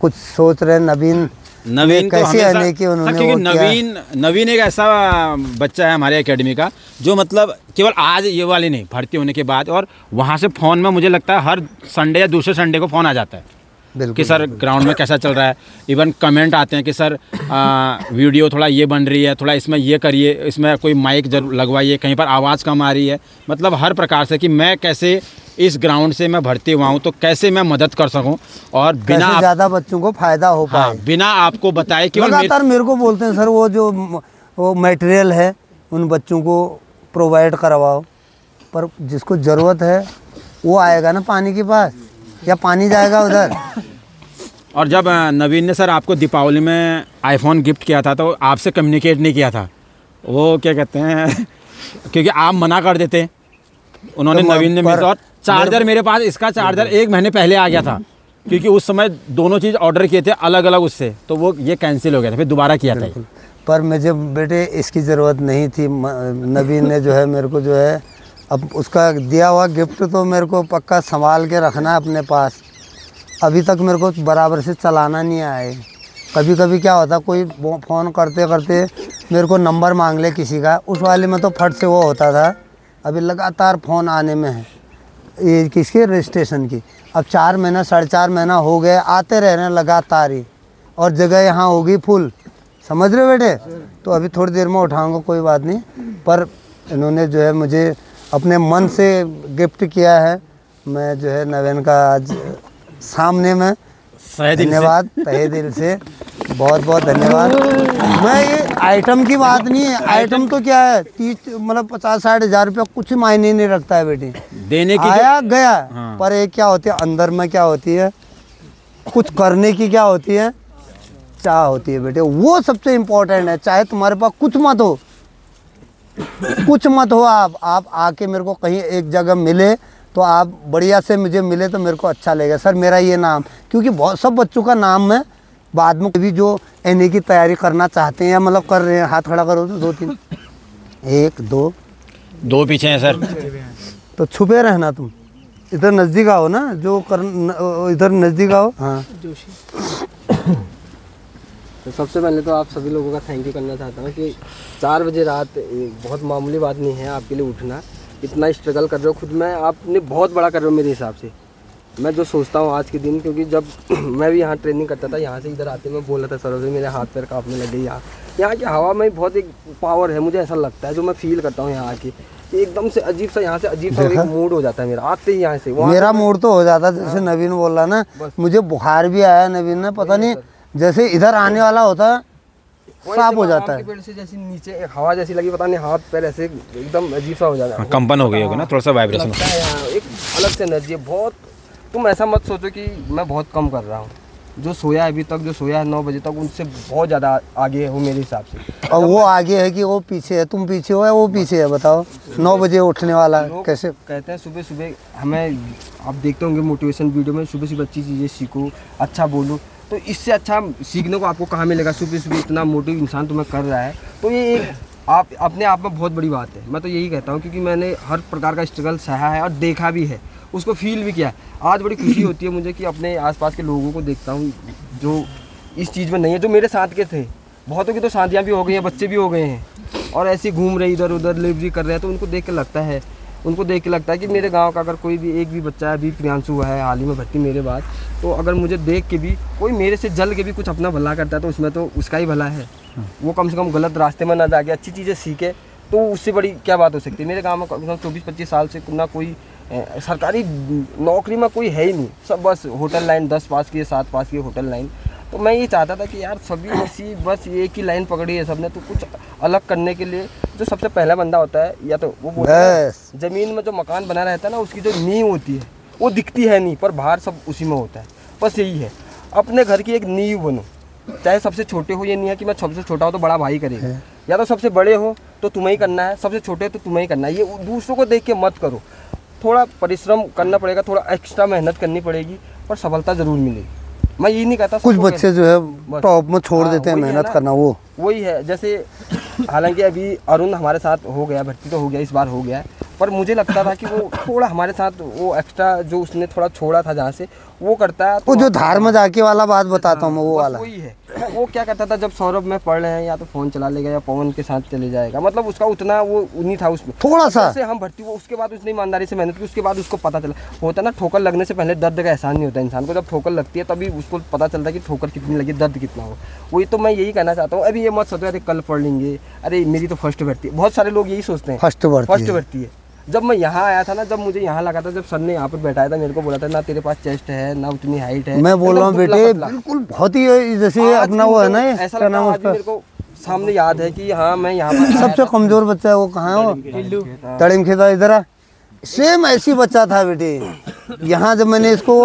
कुछ सोच रहे नवीन नवीन तो कैसे हमेशा आने की उन्होंने क्योंकि नवीन एक ऐसा बच्चा है हमारे एकेडमी का जो मतलब केवल आज ये वाली नहीं, भर्ती होने के बाद और वहाँ से फ़ोन में मुझे लगता है हर संडे या दूसरे संडे को फ़ोन आ जाता है कि सर ग्राउंड में कैसा चल रहा है। इवन कमेंट आते हैं कि सर वीडियो थोड़ा ये बन रही है, थोड़ा इसमें ये करिए, इसमें कोई माइक जरूर लगवाइए, कहीं पर आवाज़ कम आ रही है। मतलब हर प्रकार से कि मैं कैसे इस ग्राउंड से मैं भर्ती हुआ हूँ तो कैसे मैं मदद कर सकूँ और बिना ज़्यादा बच्चों को फ़ायदा हो पाए। हाँ, बिना आपको बताए कि लगातार मेरे को बोलते हैं सर वो मटेरियल है उन बच्चों को प्रोवाइड करवाओ, पर जिसको ज़रूरत है वो आएगा ना पानी के पास या पानी जाएगा उधर। और जब नवीन ने सर आपको दीपावली में आईफोन गिफ्ट किया था तो आपसे कम्युनिकेट नहीं किया था, वो क्या कहते हैं क्योंकि आप मना कर देते, उन्होंने तो नवीन ने मेरे और चार्जर मेरे पास इसका चार्जर 1 महीने पहले आ गया था क्योंकि उस समय दोनों चीज़ ऑर्डर किए थे अलग अलग उससे, तो वो ये कैंसिल हो गया था, फिर दोबारा किया था। पर मुझे बेटे इसकी ज़रूरत नहीं थी। नवीन ने जो है मेरे को जो है अब उसका दिया हुआ गिफ्ट तो मेरे को पक्का संभाल के रखना है अपने पास। अभी तक मेरे को बराबर से चलाना नहीं आए। कभी कभी क्या होता कोई फ़ोन करते करते मेरे को नंबर मांग ले किसी का, उस वाले में तो फट से वो होता था। अभी लगातार फ़ोन आने में है ये किसके रजिस्ट्रेशन की। अब 4 महीना 4.5 महीना हो गए आते रह रहे हैं लगातार ही, और जगह यहाँ होगी फुल, समझ रहे हो बेटे। तो अभी थोड़ी देर में उठाऊंगा, कोई बात नहीं। पर इन्होंने जो है मुझे अपने मन से गिफ्ट किया है। मैं जो है नवीन का आज सामने में धन्यवाद, तहे दिल से बहुत बहुत धन्यवाद। मैं ये आइटम की बात नहीं है, आइटम तो क्या है 30 मतलब 50-60 हज़ार रुपया कुछ मायने नहीं रखता है बेटी, देने की आया गया। हाँ। पर एक क्या होती है अंदर में, क्या होती है कुछ करने की, क्या होती है चाह होती है बेटे, वो सबसे इम्पोर्टेंट है। चाहे तुम्हारे पास कुछ मत हो, कुछ मत हो, आप आके मेरे को कहीं एक जगह मिले तो आप बढ़िया से मुझे मिले तो मेरे को अच्छा लगेगा सर। मेरा ये नाम, क्योंकि बहुत सब बच्चों का नाम है बाद में भी जो एनए की तैयारी करना चाहते हैं या मतलब कर रहे हैं, हाथ खड़ा करो तो 2-3 1 2 पीछे हैं सर, तो छुपे रहना तुम, इधर नज़दीक आओ ना, जो कर इधर नज़दीक आओ। हाँ तो सबसे पहले तो आप सभी लोगों का थैंक यू करना चाहता हूँ कि 4 बजे रात बहुत मामूली बात नहीं है आपके लिए उठना। इतना स्ट्रगल कर रहे हो खुद में, आपने बहुत बड़ा कर रहे हो मेरे हिसाब से। मैं जो सोचता हूँ आज के दिन, क्योंकि जब मैं भी यहाँ ट्रेनिंग करता था, यहाँ से इधर आते मैं बोल रहा था सरों से मेरे हाथ पैर कांपने लगे। यहाँ की हवा में बहुत एक पावर है, मुझे ऐसा लगता है जो मैं फील करता हूँ यहाँ आके, एकदम से अजीब सा यहाँ से अजीब सा एक मूड हो जाता है मेरा आते ही यहाँ से। मेरा मूड तो हो जाता है, जैसे नवीन बोल रहा ना, मुझे बुखार भी आया नवीन ने, पता नहीं जैसे इधर आने वाला होता है साफ हो जाता है, पेड़ से जैसे नीचे एक हवा जैसी लगी, पता नहीं हाथ पैर ऐसे एकदम अजीब सा हो जाता है, कंपन हो गई होगी ना, थोड़ा सा वाइब्रेशन लगता है यहाँ एक अलग से एनर्जी है बहुत। तुम ऐसा मत सोचो कि मैं बहुत कम कर रहा हूँ, जो सोया है अभी तक, जो सोया है 9 बजे तक, उनसे बहुत ज़्यादा आगे हो मेरे हिसाब से। और वो आगे है कि वो पीछे है, तुम पीछे हो या वो पीछे है, बताओ। 9 बजे उठने वाला कैसे कहते हैं सुबह सुबह हमें, आप देखते होंगे मोटिवेशन वीडियो में, सुबह सुबह अच्छी चीज़ें सीखो, अच्छा बोलो, तो इससे अच्छा सीखने को आपको कहाँ मिलेगा। सुबह सुबह इतना मोटिव इंसान तुम्हें कर रहा है, तो ये एक आप अपने आप में बहुत बड़ी बात है। मैं तो यही कहता हूँ, क्योंकि मैंने हर प्रकार का स्ट्रगल सहा है और देखा भी है, उसको फील भी किया है। आज बड़ी खुशी होती है मुझे कि अपने आसपास के लोगों को देखता हूँ जो इस चीज़ में नहीं है, जो मेरे साथ के थे। बहुतों की तो शादियाँ भी हो गई हैं, बच्चे भी हो गए हैं और ऐसे घूम रहे इधर उधर डिलीवरी कर रहे हैं, तो उनको देख के लगता है कि मेरे गांव का अगर कोई भी एक भी बच्चा है, अभी प्रियांशु हुआ है हाल ही में भर्ती मेरे बाद, तो अगर मुझे देख के भी कोई मेरे से जल के भी कुछ अपना भला करता है तो उसमें तो उसका ही भला है। वो कम से कम गलत रास्ते में ना जाके अच्छी चीज़ें सीखे, तो उससे बड़ी क्या बात हो सकती है। मेरे गाँव में कम से कम 24-25 साल से ना कोई सरकारी नौकरी में कोई है ही नहीं, सब बस होटल लाइन 10 पास किए 7 पास किए होटल लाइन। तो मैं ये चाहता था कि यार सभी ऐसी बस एक ही लाइन पकड़ी है सबने, तो कुछ अलग करने के लिए जो सबसे पहला बंदा होता है, या तो वो बोलते हैं ज़मीन में जो मकान बना रहता है ना, उसकी जो नींव होती है वो दिखती है नहीं, पर बाहर सब उसी में होता है। बस यही है, अपने घर की एक नींव बनो, चाहे सबसे छोटे हो। ये नहीं है कि मैं सबसे छोटा हो तो बड़ा भाई करेगा, या तो सबसे बड़े हो तो तुम्हें ही करना है, सबसे छोटे हो तो तुम्हें ही करना है। ये दूसरों को देख के मत करो, थोड़ा परिश्रम करना पड़ेगा, थोड़ा एक्स्ट्रा मेहनत करनी पड़ेगी, पर सफलता ज़रूर मिलेगी। मैं ये नहीं कहता कुछ बच्चे जो है टॉप में छोड़ देते हैं मेहनत करना, वही है। जैसे हालांकि अभी अरुण हमारे साथ हो गया, भर्ती तो हो गया, इस बार हो गया है, पर मुझे लगता था कि वो थोड़ा हमारे साथ वो एक्स्ट्रा जो उसने थोड़ा छोड़ा था जहाँ से वो करता है। वो जो धार में जाके वाला बात बताता हूँ मैं, वो वाला वही है। वो क्या करता था, जब सौरभ में पढ़ रहे हैं या तो फ़ोन चला लेगा या पवन के साथ चले जाएगा, मतलब उसका उतना वो नहीं था उसमें, थोड़ा सा से हम भर्ती हुए उसके बाद उसने ईमानदारी से मेहनत की, उसके बाद उसको पता चला होता ना, ठोकर लगने से पहले दर्द का एहसास नहीं होता इंसान को, जब ठोकर लगती है तभी उसको पता चलता है कि ठोकर कितनी लगी, दर्द कितना हो। वही तो मैं यही कहना चाहता हूँ। अभी ये मत सोचो अरे कल पढ़ लेंगे, अरे मेरी तो फर्स्ट भर्ती है, बहुत सारे लोग यही सोचते हैं फर्स्ट भर्ती है। जब मैं यहाँ आया था ना, जब मुझे यहाँ लगा था, जब सर ने यहाँ पर बैठाया था, मेरे को बोला था ना तेरे पास चेस्ट है ना उतनी हाइट है, मैं बोल रहा हूँ बेटे बिल्कुल बहुत ही जैसे अपना वो है ना, ऐसा लगा मेरे को सामने याद है कि हाँ मैं यहाँ पर सबसे कमजोर बच्चा है वो, कहाँ है वो, तड़िम खेता इधर सेम ऐसी बच्चा था बेटे। यहाँ जब मैंने इसको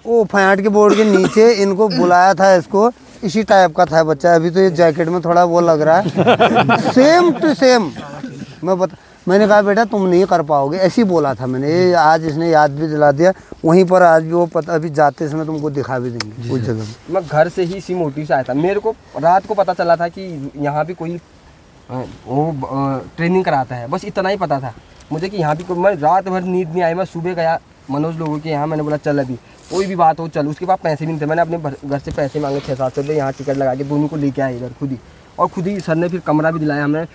वो फयाट के बोर्ड के नीचे इनको बुलाया था, इसको इसी टाइप का था बच्चा। अभी तो ये जैकेट में थोड़ा वो लग रहा है, सेम टू सेम। मैंने कहा बेटा तुम नहीं कर पाओगे, ऐसी बोला था मैंने। ये आज इसने याद भी दिला दिया, वहीं पर आज भी वो पता, अभी जाते समय तुमको दिखा भी देंगे उस जगह। मैं घर से ही इसी मोटिव से आया था। मेरे को रात को पता चला था कि यहाँ भी कोई वो ट्रेनिंग कराता है, बस इतना ही पता था मुझे कि यहाँ भी मैं रात भर नींद नहीं आई। मैं सुबह गया मनोज लोगों के यहाँ, मैंने बोला चल अभी कोई भी बात हो चल। उसके बाद पैसे भी नहीं थे, मैंने अपने घर से पैसे मांगे 600-700 रुपये, यहाँ टिकट लगा के दोनों को लेके आए इधर खुद ही। और खुद ही सर ने फिर कमरा भी दिलाया हमें।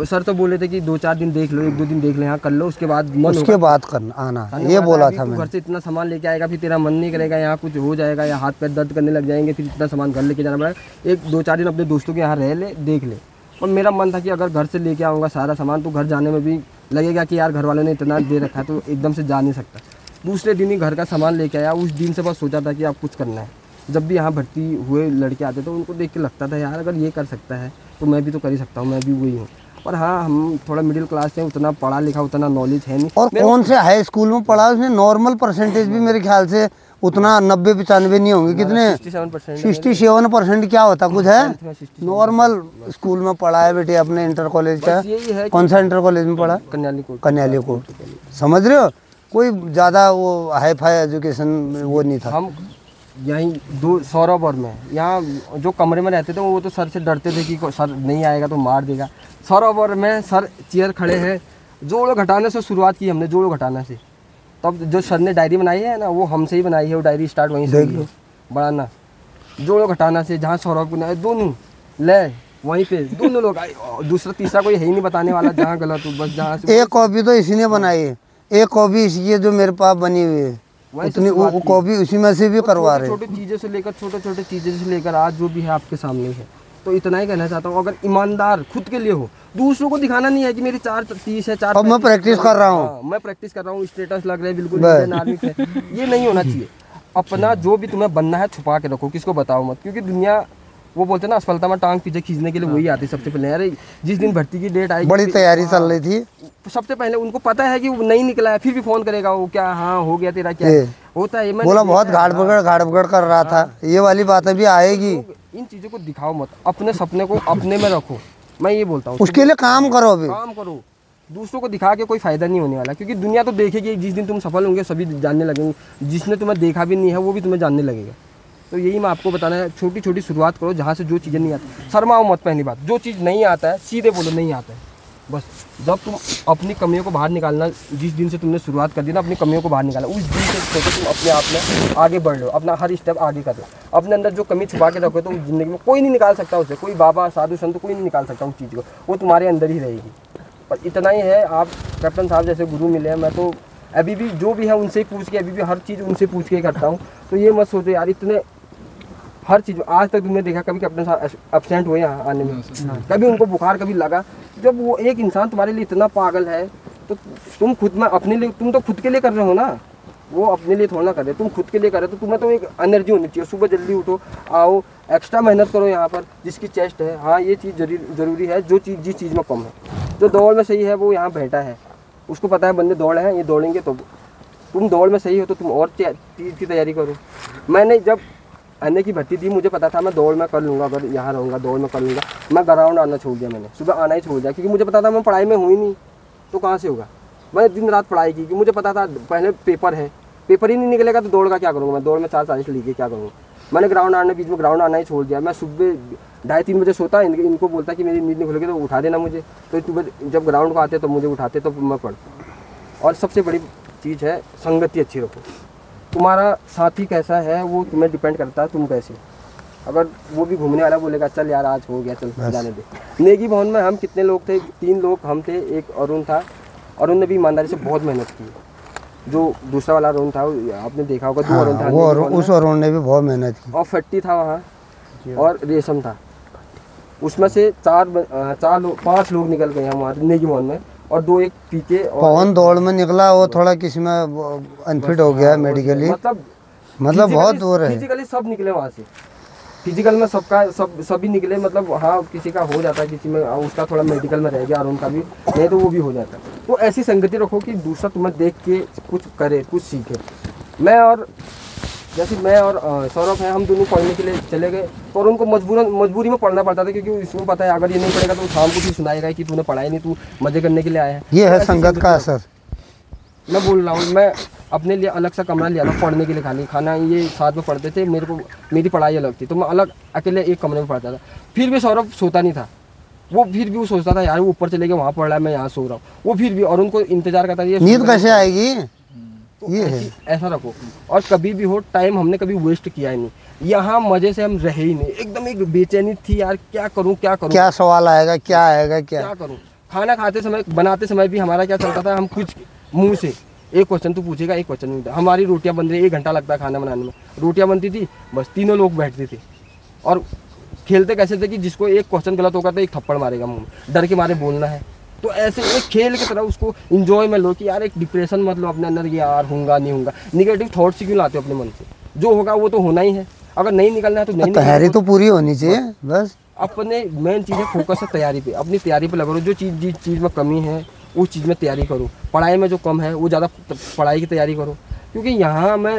सर तो बोले थे कि 2-4 दिन देख लो, 1-2 दिन देख लो, यहाँ कर लो, उसके बाद मन उसके बाद करना आना, ये बोला था मैंने। घर से इतना सामान लेके आएगा फिर तेरा मन नहीं करेगा, यहाँ कुछ हो जाएगा या हाथ पैर दर्द करने लग जाएंगे, फिर इतना सामान घर लेके जाना पड़ेगा। 1-2-4 दिन अपने दोस्तों के यहाँ रह ले, देख ले। और मेरा मन था कि अगर घर से लेके आऊँगा सारा सामान तो घर जाने में भी लगेगा कि यार घर वालों ने इतना दे रखा है तो एकदम से जा नहीं सकता। दूसरे दिन ही घर का सामान लेके आया। उस दिन से बस सोचा था कि अब कुछ करना है। जब भी यहाँ भर्ती हुए लड़के आते तो उनको देख के लगता था यार अगर ये कर सकता है तो मैं भी तो कर ही सकता हूँ, मैं भी वही हूँ। पर हाँ हम थोड़ा मिडिल क्लास से, उतना पढ़ा लिखा उतना नॉलेज है नहीं। और कौन से हाई स्कूल में पढ़ा उसने, नॉर्मल परसेंटेज भी मेरे ख्याल से उतना 90-95 नहीं होंगे, कितने 67% क्या होता कुछ है। नॉर्मल स्कूल में पढ़ा है बेटे अपने इंटर कॉलेज का। कौन सा इंटर कॉलेज में पढ़ा? कन्याली कोट। समझ रहे हो, कोई ज़्यादा वो हाई फाई एजुकेशन वो नहीं था। हम यहीं सौरभ और मैं यहाँ जो कमरे में रहते थे वो तो सर से डरते थे कि सर नहीं आएगा तो मार देगा। सौरभ और मैं, सर चेयर खड़े हैं, जोड़ों घटाने से शुरुआत की हमने, जोड़ों घटाने से। तब जो सर ने डायरी बनाई है ना वो हमसे ही बनाई है, वो डायरी स्टार्ट वहीं से बनाना, जोड़ों घटाना से। जहाँ सौरभ को दोनों ले वहीं पे दोनों लोग, दूसरा तीसरा कोई है ही नहीं बताने वाला जहाँ गलत हो, बस जहाँ से। एक कॉपी तो इसी ने बनाई है, एक कॉपी ये जो मेरे पास बनी हुई है उतनी वो कॉपी उसी में से भी करवा रहे हैं। छोटी चीज़ों से लेकर छोटे चीज़ें से लेकर आज जो भी है आपके सामने है। तो इतना ही कहना चाहता हूँ, अगर ईमानदार खुद के लिए हो, दूसरों को दिखाना नहीं है कि मेरी 4:30 है 4। अब मैं प्रैक्टिस कर रहा हूँ, मैं प्रैक्टिस कर रहा हूँ, स्टेटस लग रहा है बिल्कुल नार्मिक है, ये नहीं होना चाहिए। अपना जो भी तुम्हें बनना है छुपा के रखो, किसको बताओ मत, क्योंकि दुनिया वो बोलते हैं ना असफलता में टांग पीछे खींचने के लिए वही आती सबसे पहले। अरे जिस दिन भर्ती की डेट आई, बड़ी तैयारी चल रही थी, सबसे पहले उनको पता है कि वो नहीं निकला है, फिर भी फोन करेगा वो क्या हाँ हो गया तेरा क्या होता है। बोला बहुत घाट पकड़ कर रहा था, ये वाली बातें भी आएगी। इन चीज़ों को दिखाओ मत, अपने सपने को अपने में रखो, मैं ये बोलता हूँ। उसके लिए काम करो, अभी काम करो, दूसरों को दिखा के कोई फायदा नहीं होने वाला, क्योंकि दुनिया तो देखेगी। जिस दिन तुम सफल होंगे सभी जानने लगेंगे, जिसने तुम्हें देखा भी नहीं है वो भी तुम्हें जानने लगेगा। तो यही मैं आपको बताना है, छोटी छोटी शुरुआत करो जहाँ से जो चीज़ें नहीं आती। शर्माओ मत, पहली बात, जो चीज़ नहीं आता है सीधे बोलो नहीं आता है। बस जब तुम अपनी कमियों को बाहर निकालना, जिस दिन से तुमने शुरुआत कर दी ना अपनी कमियों को बाहर निकालना, उस दिन से सोचो तुम अपने आप में आगे बढ़ लो, अपना हर स्टेप आगे कर लो। अपने अंदर जो कमी छुपा के रखो तो ज़िंदगी में कोई नहीं निकाल सकता उसे, कोई बाबा साधु संत कोई नहीं निकाल सकता उस चीज़ को, वो तुम्हारे अंदर ही रहेगी। पर इतना ही है, आप कैप्टन साहब जैसे गुरु मिले हैं, मैं तो अभी भी जो भी है उनसे ही पूछ के, अभी भी हर चीज़ उनसे पूछ के करता हूँ। तो ये मत सोचो यार इतने हर चीज़, आज तक तुमने देखा कभी कैप्टन साहब एब्सेंट हुए यहाँ आने में, कभी उनको बुखार कभी लगा। जब वो एक इंसान तुम्हारे लिए इतना पागल है तो तुम खुद में अपने लिए, तुम तो खुद के लिए कर रहे हो ना, वो अपने लिए थोड़ा ना कर रहे, तुम खुद के लिए कर रहे हो। तो तुम्हें तो एक एनर्जी होनी चाहिए, सुबह जल्दी उठो, आओ, एक्स्ट्रा मेहनत करो यहाँ पर। जिसकी चेस्ट है, हाँ ये चीज़ ज़रूरी है, जो चीज़ जिस चीज़ में कम है, जो दौड़ में सही है वो यहाँ बैठा है, उसको पता है बंदे दौड़ हैं, ये दौड़ेंगे। तो तुम दौड़ में सही हो तो तुम और चीज़ की तैयारी करो। मैंने जब आने की भर्ती दी मुझे पता था मैं दौड़ में कर लूँगा, अगर यहाँ रहूँगा दौड़ में कर लूँगा। मैं ग्राउंड आना छोड़ दिया, मैंने सुबह आना ही छोड़ दिया, क्योंकि मुझे पता था मैं पढ़ाई में हुई नहीं तो कहाँ से होगा। मैंने दिन रात पढ़ाई की, क्योंकि मुझे पता था पहले पेपर है, पेपर ही नहीं निकलेगा तो दौड़ का क्या करूँगा मैं, दौड़ में 4:40 लेके क्या करूँगा। मैंने ग्राउंड आने बीच में ग्राउंड आना ही छोड़ दिया। मैं सुबह 2:30-3 बजे सोता, इनको बोलता कि मेरी नींद नहीं खुलेगी तो उठा देना मुझे, तो जब ग्राउंड को आते तो मुझे उठाते तो मैं पढ़ता। और सबसे बड़ी चीज़ है संगति अच्छी रखो। तुम्हारा साथी कैसा है वो तुम्हें डिपेंड करता है, तुम कैसे। अगर वो भी घूमने वाला बोलेगा चल यार आज हो गया चल जाने दे। नेगी भवन में हम कितने लोग थे, 3 लोग हम थे, एक अरुण था। अरुण ने भी ईमानदारी से बहुत मेहनत की। जो दूसरा वाला अरुण था आपने देखा होगा, 2 अरुण था, उस अरुण ने भी बहुत मेहनत की। और फट्टी था वहाँ और रेशम था। उसमें से 5 लोग निकल गए हमारे नेगी भवन में और 2 एक पीके। पवन दौड़ में निकला, वो थोड़ा किसी में अनफिट हो गया मेडिकली, मतलब बहुत दूर है। फिजिकली सब निकले वहाँ से, फिजिकल में सभी निकले। मतलब हाँ किसी का हो जाता है, किसी में उसका थोड़ा मेडिकल में रह गया, अरुण का भी नहीं तो वो भी हो जाता है। तो ऐसी संगति रखो कि दूसरा तुम्हें देख के कुछ करे, कुछ सीखे। मैं और सौरभ हैं, हम दोनों पढ़ने के लिए चले गए तो उनको मजबूरी में पढ़ना पड़ता था, क्योंकि इसमें पता है अगर ये नहीं पढ़ेगा तो शाम को भी सुनाएगा कि तूने पढ़ाई नहीं, तू मजे करने के लिए आया है। ये है संगत का असर। मैं बोल रहा हूँ, मैं अपने लिए अलग सा कमरा लिया था पढ़ने के लिए, खाना ये साथ में पढ़ते थे। मेरी पढ़ाई अलग थी तो मैं अलग अकेले एक कमरे में पढ़ता था। फिर भी सौरभ सोता नहीं था, वो फिर भी वो सोचता था यार वो ऊपर चले गए वहाँ पढ़ रहा है, मैं यहाँ सो रहा हूँ। वो फिर भी और उनको इंतजार करता था, नींद कैसे आएगी। ये है ऐसा रखो। और कभी भी हो टाइम हमने कभी वेस्ट किया ही नहीं। यहाँ मजे से हम रहे ही नहीं, एकदम एक बेचैनी थी यार, क्या करूँ, क्या सवाल आएगा, क्या आएगा, क्या करूँ। खाना खाते समय बनाते समय भी हमारा क्या चलता था, हम कुछ मुँह से एक क्वेश्चन तू पूछेगा, एक क्वेश्चन नहीं। हमारी रोटियां बन रही, 1 घंटा लगता खाना बनाने में, रोटियां बनती थी, बस 3 लोग बैठते थे। और खेलते कैसे थे कि जिसको एक क्वेश्चन गलत होगा तो एक थप्पड़ मारेगा मुंह में, डर के मारे बोलना है। तो ऐसे एक खेल की तरह उसको इंजॉय में लो कि यार एक डिप्रेशन मत लो अपने अंदर, यार होगा नहीं होगा। निगेटिव थॉट्स क्यों लाते हो अपने मन से, जो होगा वो तो होना ही है। अगर नहीं निकलना है तो नहीं, तैयारी तो पूरी होनी चाहिए बस। अपने मेन चीज़ है फोकस है तैयारी पे, अपनी तैयारी पे लगा लो। जो चीज़ में कमी है उस चीज़ में तैयारी करो। पढ़ाई में जो कम है वो ज़्यादा पढ़ाई की तैयारी करो, क्योंकि यहाँ मैं